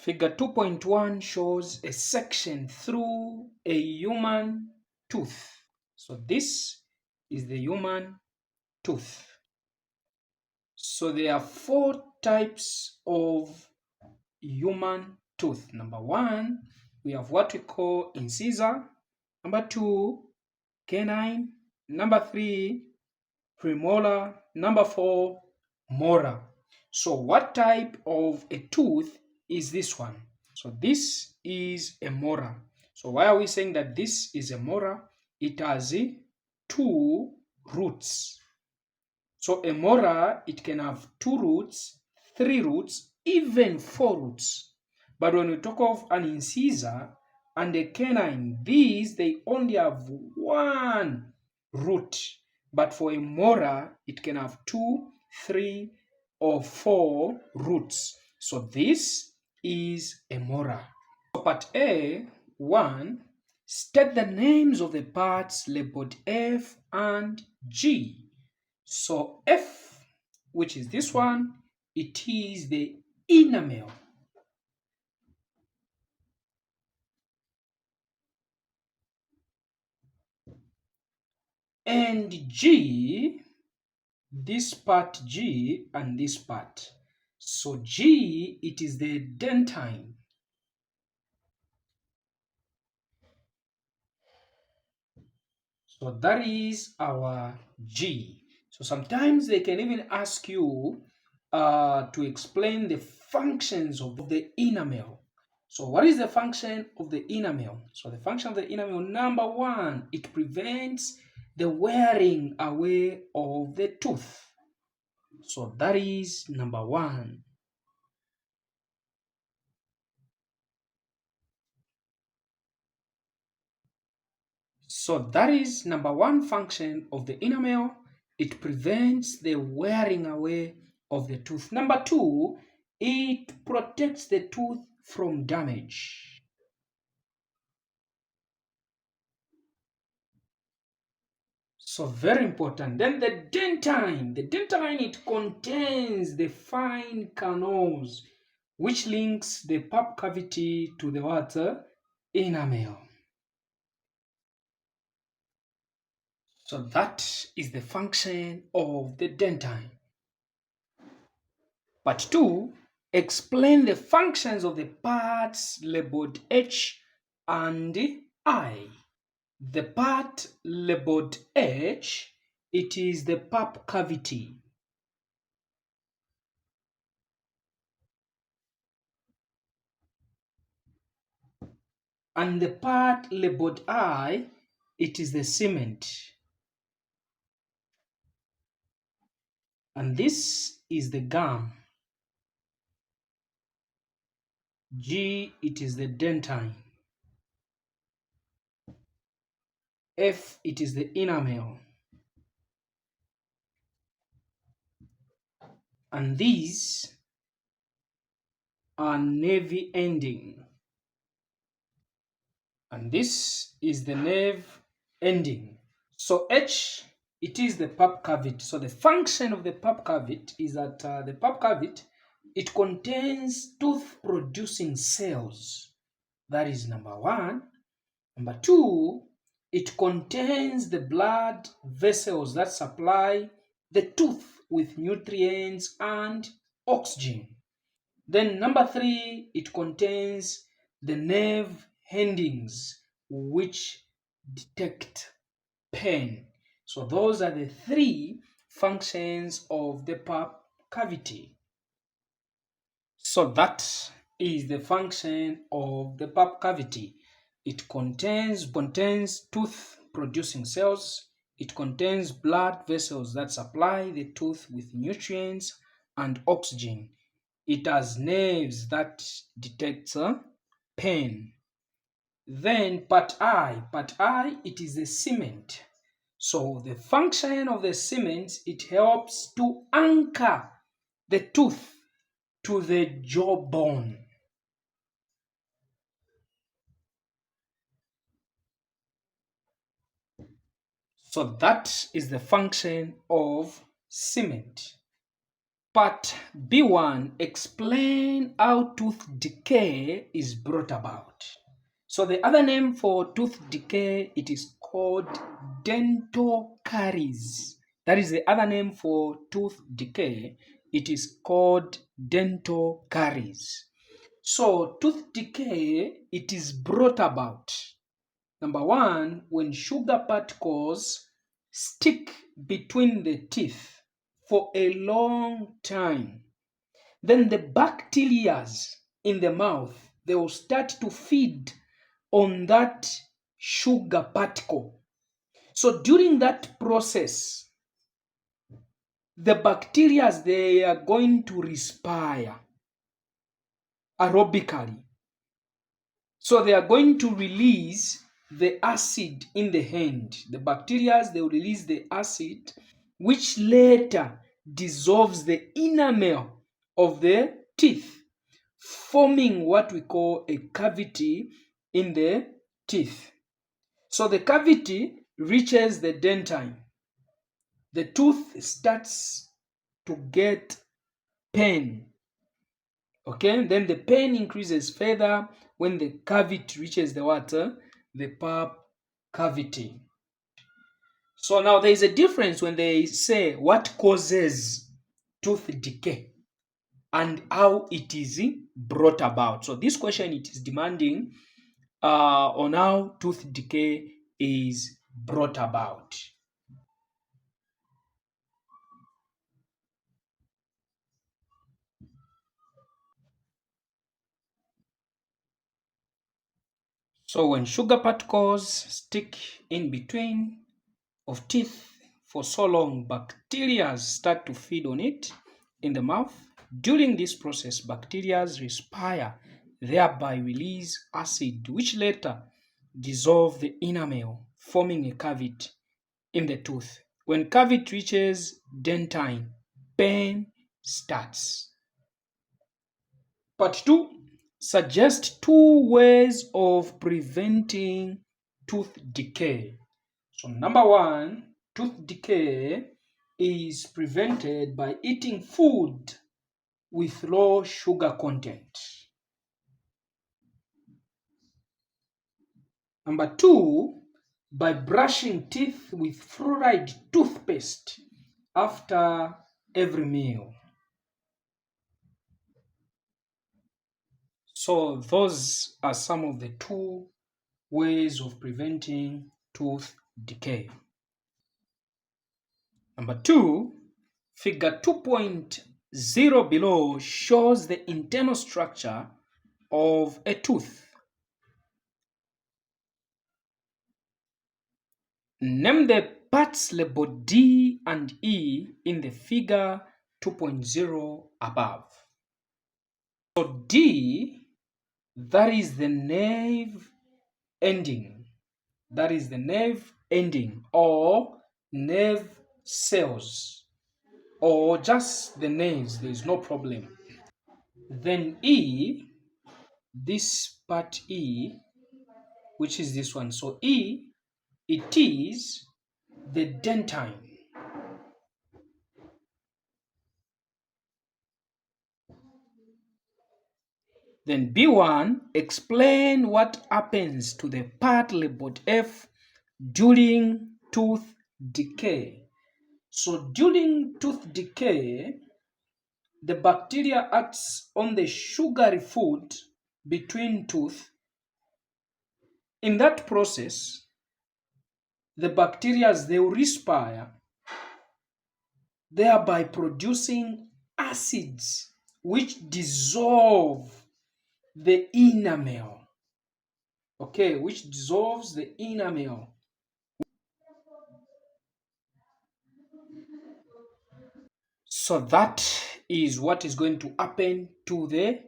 Figure 2.1 shows a section through a human tooth. So this is the human tooth. So there are 4 types of human tooth. Number 1, we have what we call incisor. Number 2, canine. Number 3, premolar. Number 4, molar. So what type of a tooth is this one? So this is a molar. So why are we saying that this is a molar? It has 2 roots. So a molar, it can have 2 roots, 3 roots, even 4 roots. But when we talk of an incisor and a canine, these, they only have 1 root. But for a molar, it can have 2, 3, or 4 roots. So this is a molar. So part A, 1, state the names of the parts labeled F and G. So F, which is this one, it is the enamel. And G, this part G and this part. So G, it is the dentine. So that is our G. So sometimes they can even ask you to explain the functions of the enamel. So what is the function of the enamel? So the function of the enamel, number 1, it prevents the wearing away of the tooth. So that is number 1. So that is number 1 function of the enamel. It prevents the wearing away of the tooth. Number 2, it protects the tooth from damage. So very important. Then the dentine. The dentine, it contains the fine canals which links the pulp cavity to the what? Enamel. So that is the function of the dentine. Part 2, explain the functions of the parts labeled H and I. The part labeled H, it is the pulp cavity. And the part labeled I, it is the cement. And this is the gum. G, it is the dentine. F, it is the enamel. And these are nerve ending. And this is the nerve ending. So H, it is the pulp cavity. So the function of the pulp cavity is that the pulp cavity, it contains tooth producing cells. That is number 1. Number 2, it contains the blood vessels that supply the tooth with nutrients and oxygen. Then number 3, it contains the nerve endings which detect pain. So those are the 3 functions of the pulp cavity. So that is the function of the pulp cavity. It contains tooth producing cells. It contains blood vessels that supply the tooth with nutrients and oxygen. It has nerves that detect pain. Then part I, it is the cement. So the function of the cement, it helps to anchor the tooth to the jawbone. So that is the function of cement. Part B1, explain how tooth decay is brought about. So the other name for tooth decay, it is called dental caries. That is the other name for tooth decay. It is called dental caries. So tooth decay, it is brought about. Number one, when sugar particles stick between the teeth for a long time, then the bacteria in the mouth, they will start to feed on that sugar particle. So during that process, the bacteria, they are going to respire aerobically. So they are going to release the acid in the hand. The bacteria, they will release the acid, which later dissolves the enamel of the teeth, forming what we call a cavity in the teeth. So the cavity reaches the dentine. The tooth starts to get pain. Okay, then the pain increases further when the cavity reaches the water, the pulp cavity. So now there is a difference when they say what causes tooth decay and how it is brought about. So this question, it is demanding on how tooth decay is brought about. So when sugar particles stick in between of teeth for so long, bacteria start to feed on it in the mouth. During this process, bacteria respire, thereby release acid, which later dissolve the enamel, forming a cavity in the tooth. When cavity reaches dentine, pain starts. Part 2, suggest 2 ways of preventing tooth decay. So number 1, tooth decay is prevented by eating food with low sugar content. Number 2, by brushing teeth with fluoride toothpaste after every meal. So those are some of the 2 ways of preventing tooth decay. Number 2, figure 2.0 below shows the internal structure of a tooth. Name the parts labeled D and E in the figure 2.0 above. So D, that is the nerve ending. That is the nerve ending or nerve cells or just the nerves, there is no problem. Then E, this part E, which is this one. So E, it is the dentine. Then B1, explain what happens to the part labeled F during tooth decay. So during tooth decay, the bacteria acts on the sugary food between tooth. In that process, the bacteria, they will respire, thereby producing acids which dissolve the enamel. Okay, which dissolves the enamel. So that is what is going to happen to the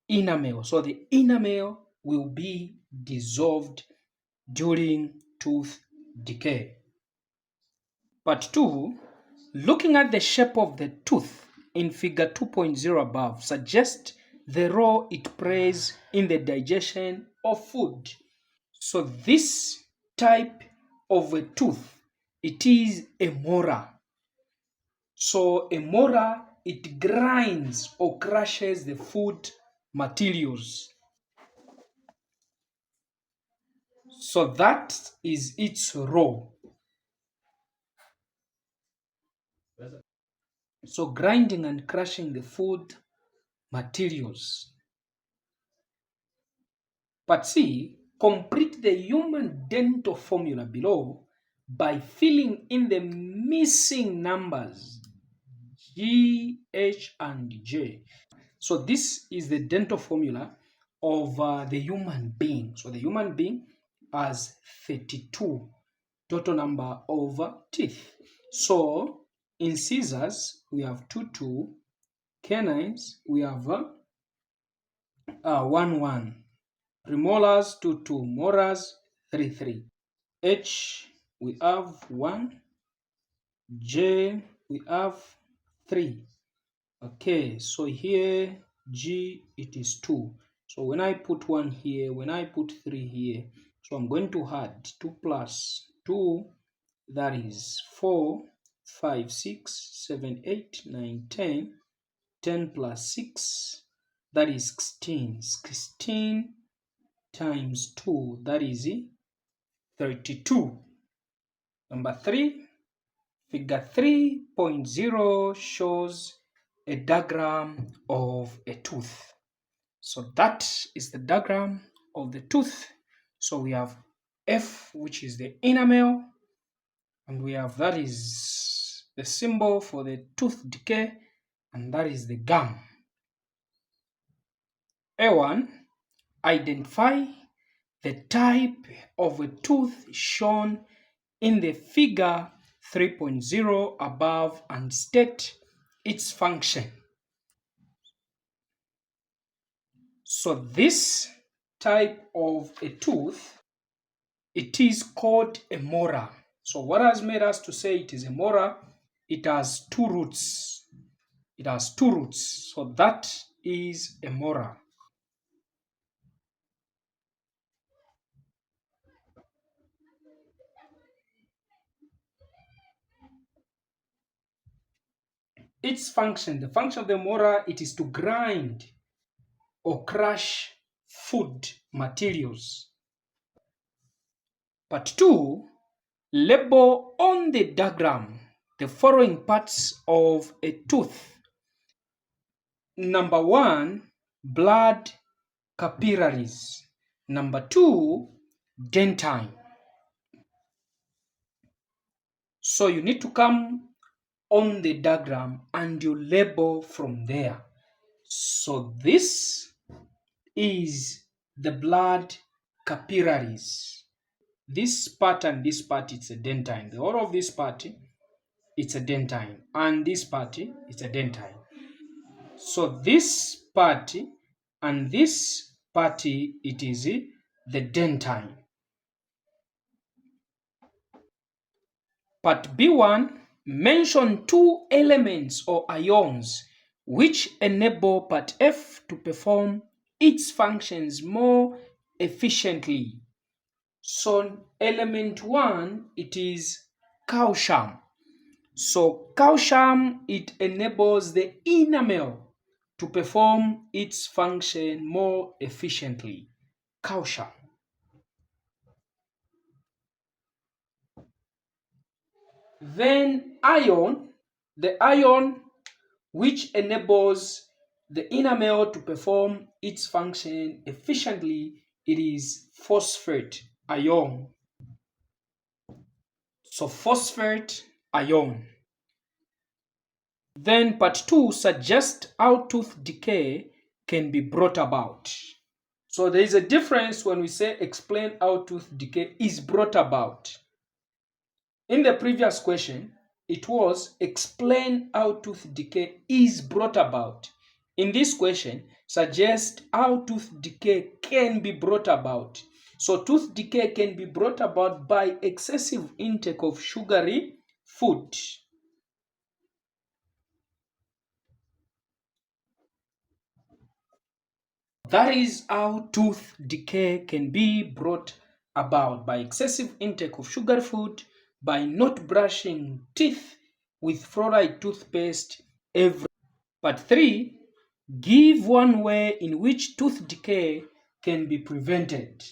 enamel. So the enamel will be dissolved during tooth decay. Part 2, looking at the shape of the tooth in figure 2.0 above suggests the role it plays in the digestion of food. So this type of a tooth, it is a molar. So a molar it grinds or crushes the food materials. So that is its role. So grinding and crushing the food materials. But see, complete the human dental formula below by filling in the missing numbers G, H, and J. So this is the dental formula of the human being. So the human being has 32 total number of teeth. So in scissors, we have 2, canines, we have 1, premolars 2, molars 3. H, we have 1, J, we have 3. Okay, so here G, it is 2. So when I put 1 here, when I put 3 here, so I'm going to add 2 plus 2, that is 4, 5, 6, 7, 8, 9, 10. 10 plus 6, that is 16. 16 times 2, that is 32. Number 3, figure 3.0 shows a diagram of a tooth. So that is the diagram of the tooth. So we have F, which is the enamel, and we have, that is the symbol for the tooth decay, and that is the gum. A1, identify the type of a tooth shown in the figure 3.0 above and state its function. So this type of a tooth, it is called a molar. So what has made us to say it is a molar? It has 2 roots. It has 2 roots. So that is a molar. Its function, the function of the molar, it is to grind or crush food materials. Part 2, label on the diagram the following parts of a tooth. Number 1, blood capillaries. Number 2, dentine. So you need to come on the diagram and you label from there. So this is the blood capillaries. This part and this part, it's a dentine. The whole of this part, it's a dentine, and this part, it's a dentine. So this part and this part, it is the dentine. Part B1, mention 2 elements or ions which enable part F to perform its functions more efficiently. So element 1, it is calcium. So calcium, it enables the enamel to perform its function more efficiently. Calcium. Then iron, the ion which enables the enamel to perform its function efficiently, it is phosphate ion. So phosphate ion. Then part 2 suggests how tooth decay can be brought about. So there is a difference when we say explain how tooth decay is brought about. In the previous question, it was explain how tooth decay is brought about. In this question, suggest how tooth decay can be brought about. So tooth decay can be brought about by excessive intake of sugary food. That is how tooth decay can be brought about by excessive intake of sugar food, by not brushing teeth with fluoride toothpaste every Part 3, give one way in which tooth decay can be prevented.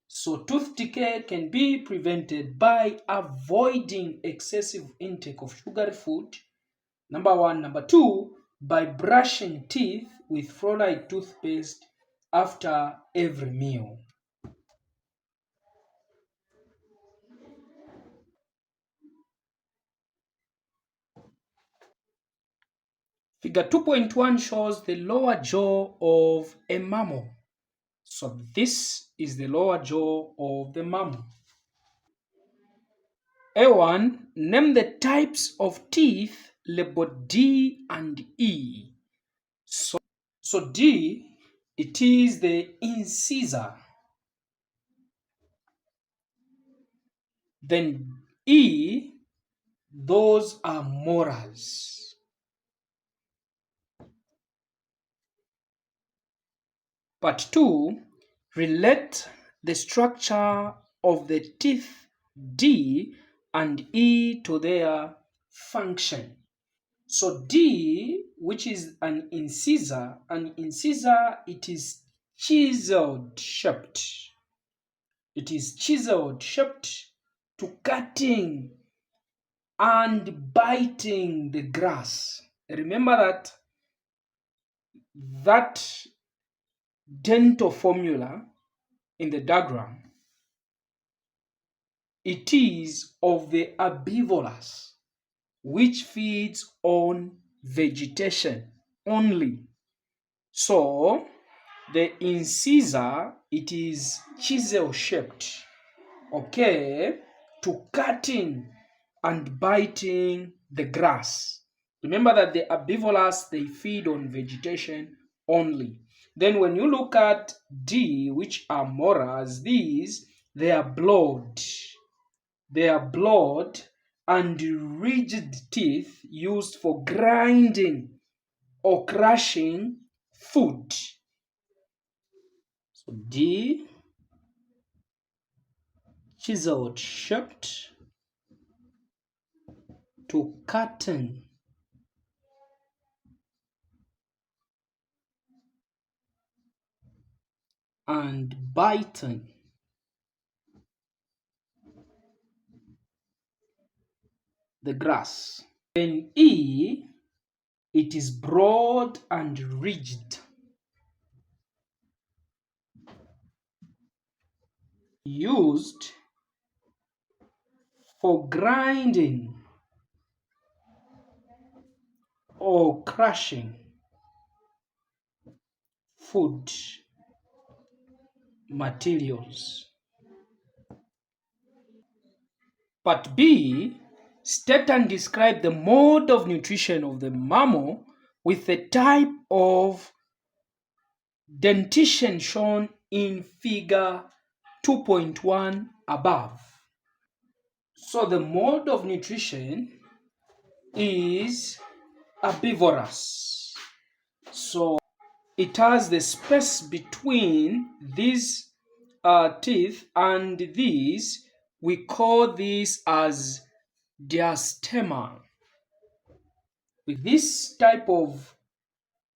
So tooth decay can be prevented by avoiding excessive intake of sugary food. Number 1. Number 2, by brushing teeth with fluoride toothpaste after every meal. Figure 2.1 shows the lower jaw of a mammal. So this is the lower jaw of the mammal. A1, name the types of teeth labeled D and E. So D, it is the incisor. Then E, those are molars. Part 2, relate the structure of the teeth D and E to their function. So D, which is an incisor, it is chiseled shaped. It is chiseled shaped to cutting and biting the grass. Remember that dental formula in the diagram, it is of the herbivorous, which feeds on vegetation only. So the incisor, it is chisel shaped, okay, to cutting and biting the grass. Remember that the herbivorous, they feed on vegetation only. Then when you look at D, which are molars, these, they are blood. They are blood and rigid teeth used for grinding or crushing food. So D, chiseled shaped to cutting and biting the grass. Then E, it is broad and rigid, used for grinding or crushing food materials. Part B, state and describe the mode of nutrition of the mammal with the type of dentition shown in figure 2.1 above. So the mode of nutrition is herbivorous. So it has the space between these teeth and these. We call this as diastema. With this type of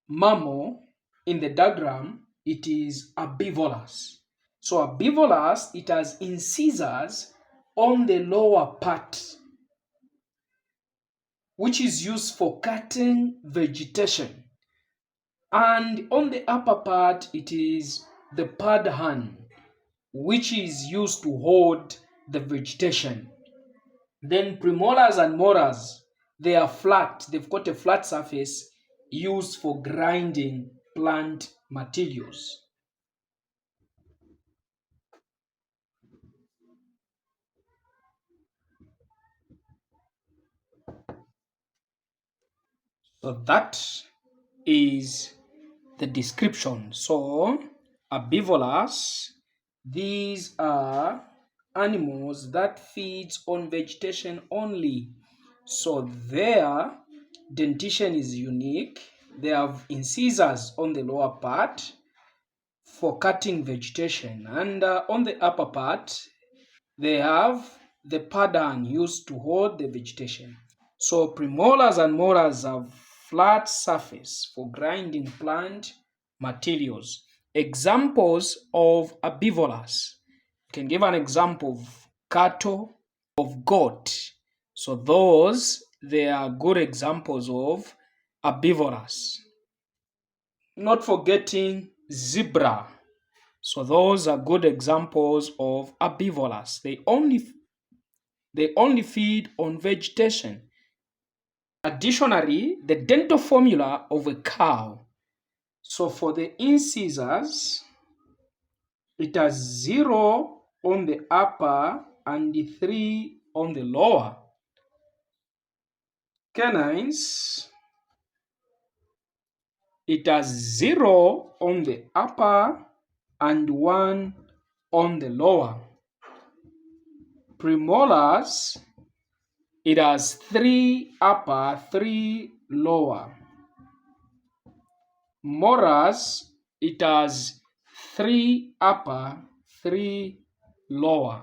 mammal in the diagram, it is herbivorous. So herbivorous, it has incisors on the lower part, which is used for cutting vegetation. And on the upper part, it is the padhan, which is used to hold the vegetation. Then premolars and molars, they are flat. They've got a flat surface used for grinding plant materials. So that is the description. So herbivorous, these are animals that feeds on vegetation only. So their dentition is unique. They have incisors on the lower part for cutting vegetation, and on the upper part they have the pattern used to hold the vegetation. So premolars and molars have flat surface for grinding plant materials. Examples of herbivorous. You can give an example of cattle, of goat. So those, they are good examples of herbivorous. Not forgetting zebra. So those are good examples of herbivorous. They only feed on vegetation. Additionally, the dental formula of a cow. So for the incisors, it has 0 on the upper and 3 on the lower. Canines, it has 0 on the upper and 1 on the lower. Premolars, it has 3 upper, 3 lower. Molars, it has 3 upper, 3 lower.